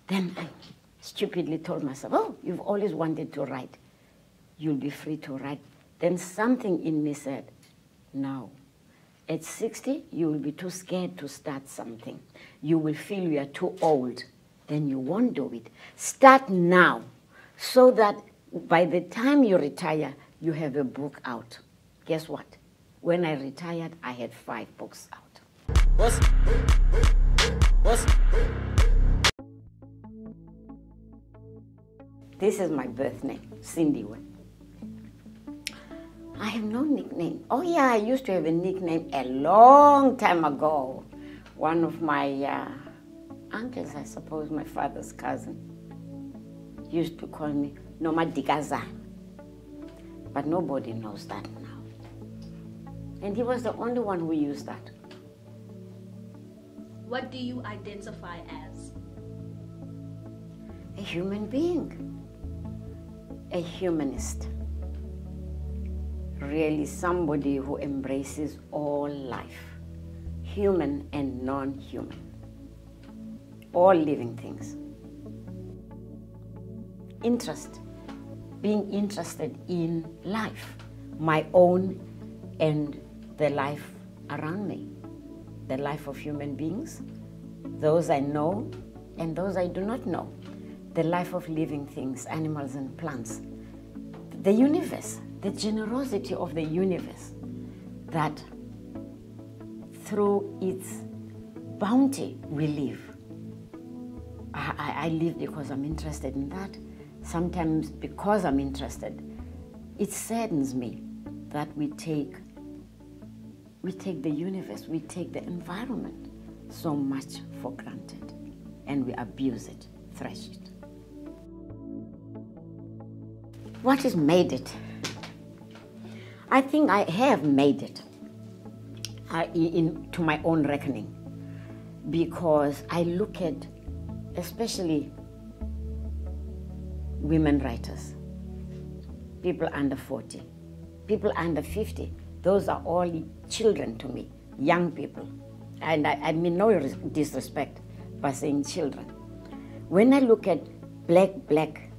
Then I stupidly told myself, oh, you've always wanted to write. You'll be free to write. Then something in me said, no. At 60, you will be too scared to start something. You will feel you are too old. Then you won't do it. Start now, so that by the time you retire, you have a book out. Guess what? When I retired, I had 5 books out. This is my birth name, Sindiwe. I have no nickname. Oh yeah, I used to have a nickname a long time ago. One of my uncles, I suppose, my father's cousin, used to call me Noma Dikaza. But nobody knows that now. And he was the only one who used that. What do you identify as? A human being. A humanist. Really somebody who embraces all life, human and non-human, all living things. Interest, being interested in life, my own and the life around me, the life of human beings, those I know and those I do not know, the life of living things, animals and plants, the universe, the generosity of the universe, that through its bounty we live. I live because I'm interested in that. Sometimes because I'm interested, it saddens me that we take the universe, we take the environment so much for granted, and we abuse it, thrash it. What has made it? I think I have made it to my own reckoning, because I look at especially women writers, people under 40, people under 50. Those are all children to me, young people. And I mean no disrespect by saying children. When I look at black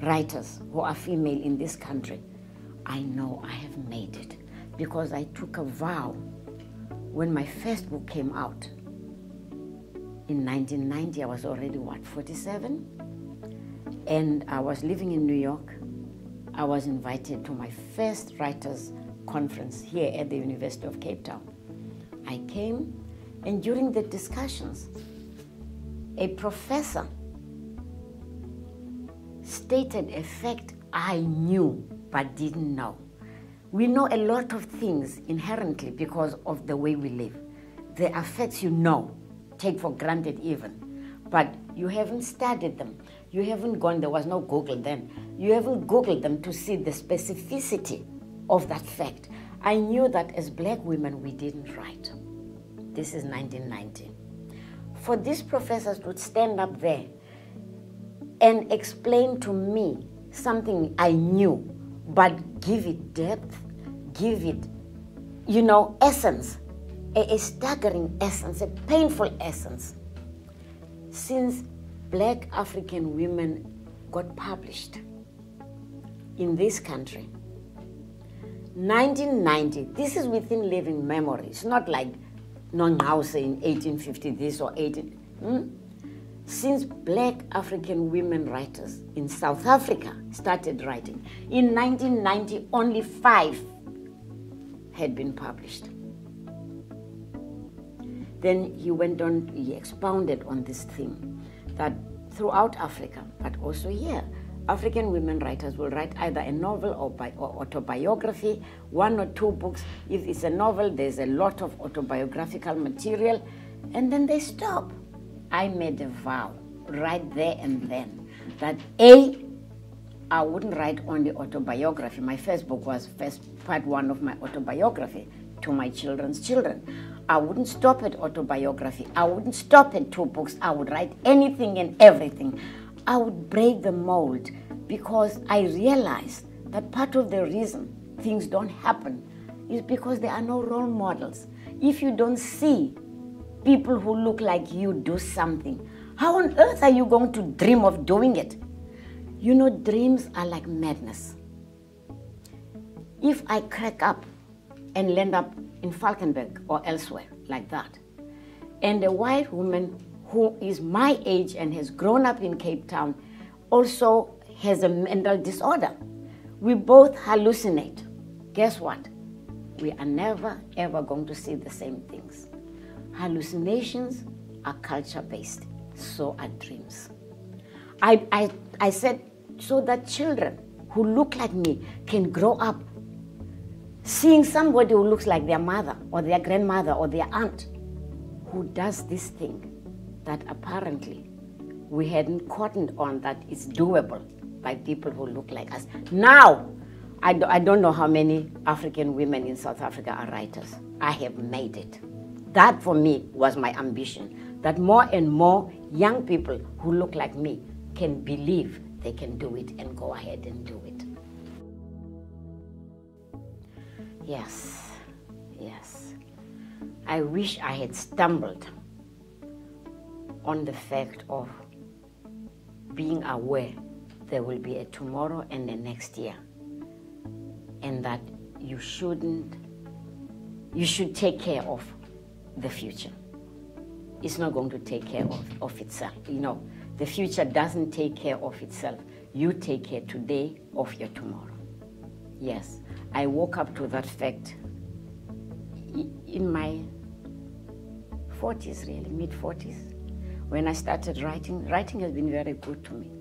writers who are female in this country, I know I have made it, because I took a vow when my first book came out. In 1990, I was already, 47? And I was living in New York. I was invited to my first writers' conference here at the University of Cape Town. I came, and during the discussions, a professor stated a fact I knew but didn't know. We know a lot of things inherently because of the way we live. There are facts you know, take for granted even, but you haven't studied them. You haven't gone, there was no Google then. You haven't Googled them to see the specificity of that fact. I knew that as black women, we didn't write. This is 1990. For these professors to stand up there and explain to me something I knew, but give it depth, give it, essence, a staggering essence, a painful essence. Since black African women got published in this country, 1990, this is within living memory. It's not like non-house in 1850 this or 18... Since black African women writers in South Africa started writing, in 1990, only 5 had been published. Then he went on, he expounded on this theme, that throughout Africa, but also here, African women writers will write either a novel or autobiography, 1 or 2 books. If it's a novel, there's a lot of autobiographical material, and then they stop. I made a vow right there and then that I wouldn't write only autobiography. My first book was part 1 of my autobiography, To My Children's Children. I wouldn't stop at autobiography. I wouldn't stop at 2 books. I would write anything and everything. I would break the mold, because I realized that part of the reason things don't happen is because there are no role models. If you don't see people who look like you do something, How on earth are you going to dream of doing it? You know, dreams are like madness. If I crack up and land up in Falkenberg or elsewhere like that, and a white woman who is my age and has grown up in Cape Town also has a mental disorder, we both hallucinate. Guess what? We are never ever going to see the same things. Hallucinations are culture-based, so are dreams. I said, so that children who look like me can grow up seeing somebody who looks like their mother or their grandmother or their aunt who does this thing that apparently we hadn't caught on that it's doable by people who look like us. Now, I don't know how many African women in South Africa are writers. I have made it. That for me was my ambition, that more and more young people who look like me can believe they can do it and go ahead and do it. Yes, yes. I wish I had stumbled on the fact of being aware there will be a tomorrow and a next year, and that you should take care of the future. It's not going to take care of itself. You know, the future doesn't take care of itself. You take care today of your tomorrow. Yes, I woke up to that fact in my 40s, really, mid-40s. When I started writing, writing has been very good to me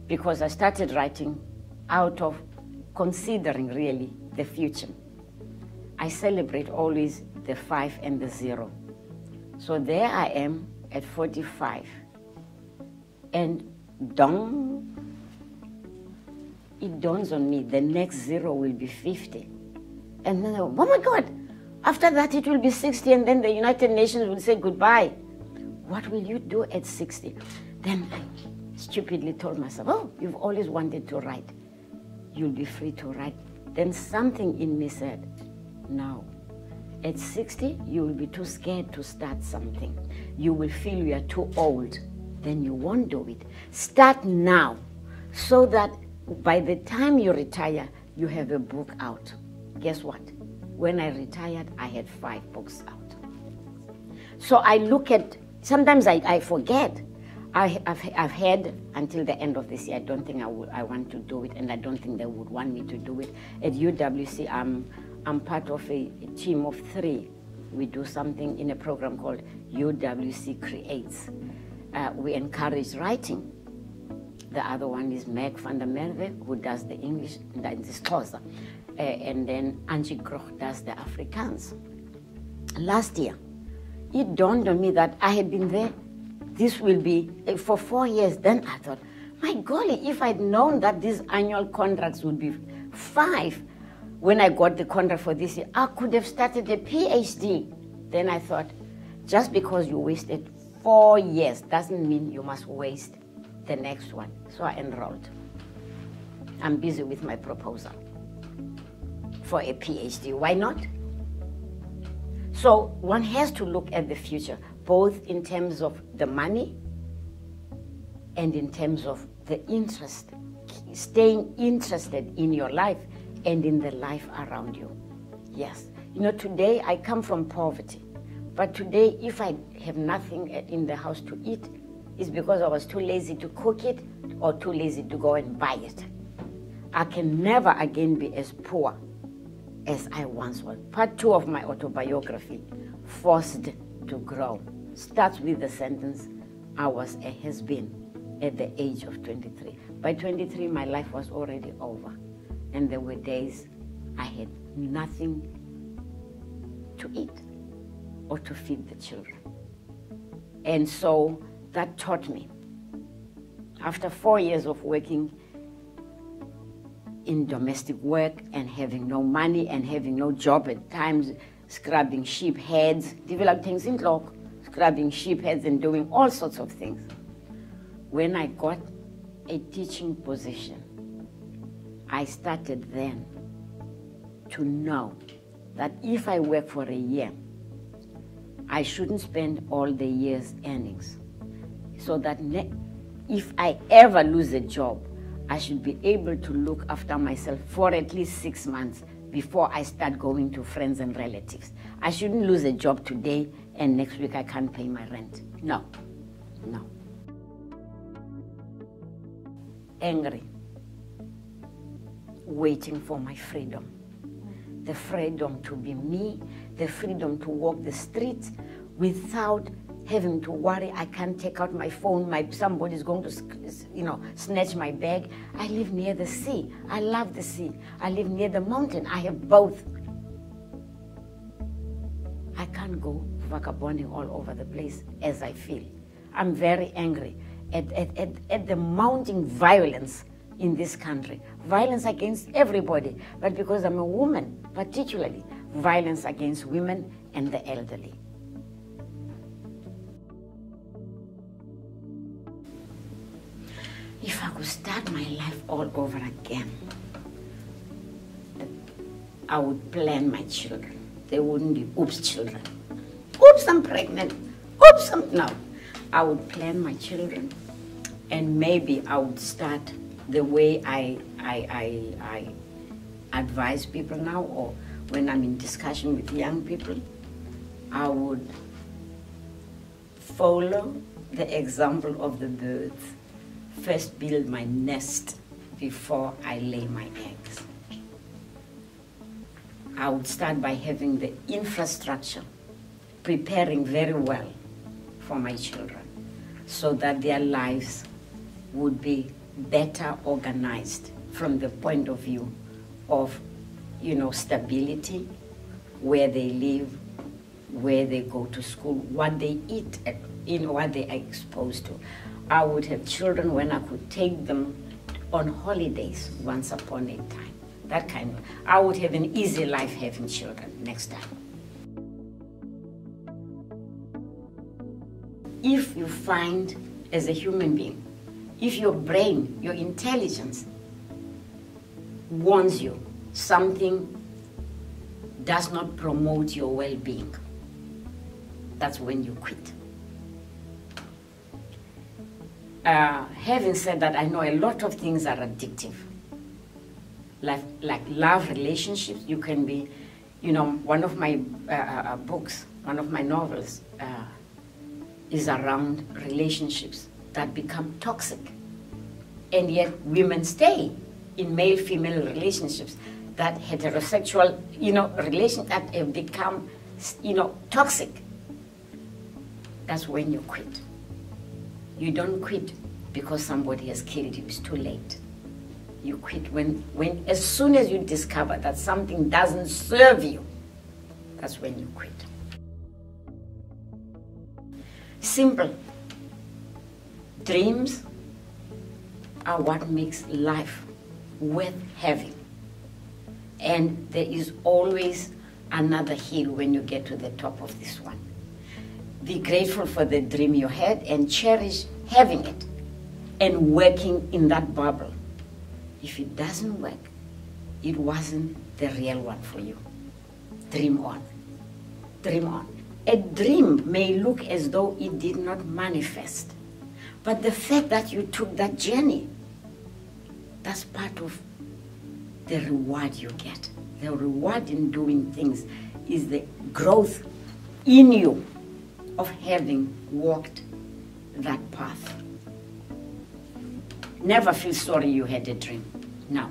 because I started writing out of considering really the future. I celebrate always the 5 and the 0. So there I am at 45 and it dawns on me the next 0 will be 50. And then, oh my God, after that it will be 60 and then the United Nations will say goodbye. What will you do at 60? Then I stupidly told myself, oh, you've always wanted to write. You'll be free to write. Then something in me said, no. At 60, you will be too scared to start something. You will feel you are too old. Then you won't do it. Start now so that by the time you retire, you have a book out. Guess what? When I retired, I had 5 books out. So I look at, sometimes I forget. I've had until the end of this year. I don't think I want to do it, and I don't think they would want me to do it. At UWC, I'm part of a team of 3. We do something in a program called UWC Creates. We encourage writing. The other one is Meg van der Merwe, who does the English, and that is Xhosa. And then Angie Groch does the Afrikaans. Last year, it dawned on me that I had been there. This will be for 4 years. Then I thought, my golly, if I'd known that these annual contracts would be 5, when I got the contract for this year, I could have started a PhD. Then I thought, just because you wasted 4 years doesn't mean you must waste the next one. So I enrolled. I'm busy with my proposal for a PhD. Why not? So one has to look at the future, both in terms of the money and in terms of the interest, staying interested in your life and in the life around you. Yes, you know, today I come from poverty, but today if I have nothing in the house to eat, it's because I was too lazy to cook it or too lazy to go and buy it. I can never again be as poor as I once was. Part 2 of my autobiography, Forced to Grow, starts with the sentence, I was a has-been at the age of 23. By 23, my life was already over. And there were days I had nothing to eat or to feed the children. And so that taught me. After 4 years of working in domestic work and having no money and having no job at times, scrubbing sheep heads, developing things in clock, scrubbing sheep heads and doing all sorts of things. When I got a teaching position, I started then to know that if I work for a year, I shouldn't spend all the year's earnings so that if I ever lose a job, I should be able to look after myself for at least 6 months before I start going to friends and relatives. I shouldn't lose a job today and next week I can't pay my rent. No, no. Angry, waiting for my freedom. The freedom to be me, the freedom to walk the streets without having to worry. I can't take out my phone, somebody's going to, snatch my bag. I live near the sea. I love the sea. I live near the mountain. I have both. I can't go vagabonding all over the place as I feel. I'm very angry at the mounting violence in this country. Violence against everybody, but because I'm a woman, particularly, violence against women and the elderly. If I could start my life all over again, I would plan my children. They wouldn't be oops children. Oops, I'm pregnant. Oops, no. I would plan my children, and maybe I would start the way I advise people now, or when I'm in discussion with young people. I would follow the example of the birds. First build my nest before I lay my eggs. I would start by having the infrastructure, preparing very well for my children so that their lives would be better organized from the point of view of, stability, where they live, where they go to school, what they eat, what they are exposed to. I would have children when I could take them on holidays once upon a time. That kind of, I would have an easy life having children next time. If you find, as a human being, if your brain, your intelligence warns you something does not promote your well-being, that's when you quit. Having said that, I know a lot of things are addictive. Like love relationships, you can be, one of my books, one of my novels is around relationships that become toxic. And yet women stay in male-female relationships, that heterosexual, relations that have become, toxic. That's when you quit. You don't quit because somebody has killed you. It's too late. You quit when as soon as you discover that something doesn't serve you, that's when you quit. Simple. Dreams are what makes life worth having. And there is always another hill when you get to the top of this one. Be grateful for the dream you had and cherish having it and working in that bubble. If it doesn't work, it wasn't the real one for you. Dream on. Dream on. A dream may look as though it did not manifest, but the fact that you took that journey, that's part of the reward you get. The reward in doing things is the growth in you of having walked that path. Never feel sorry you had a dream. No.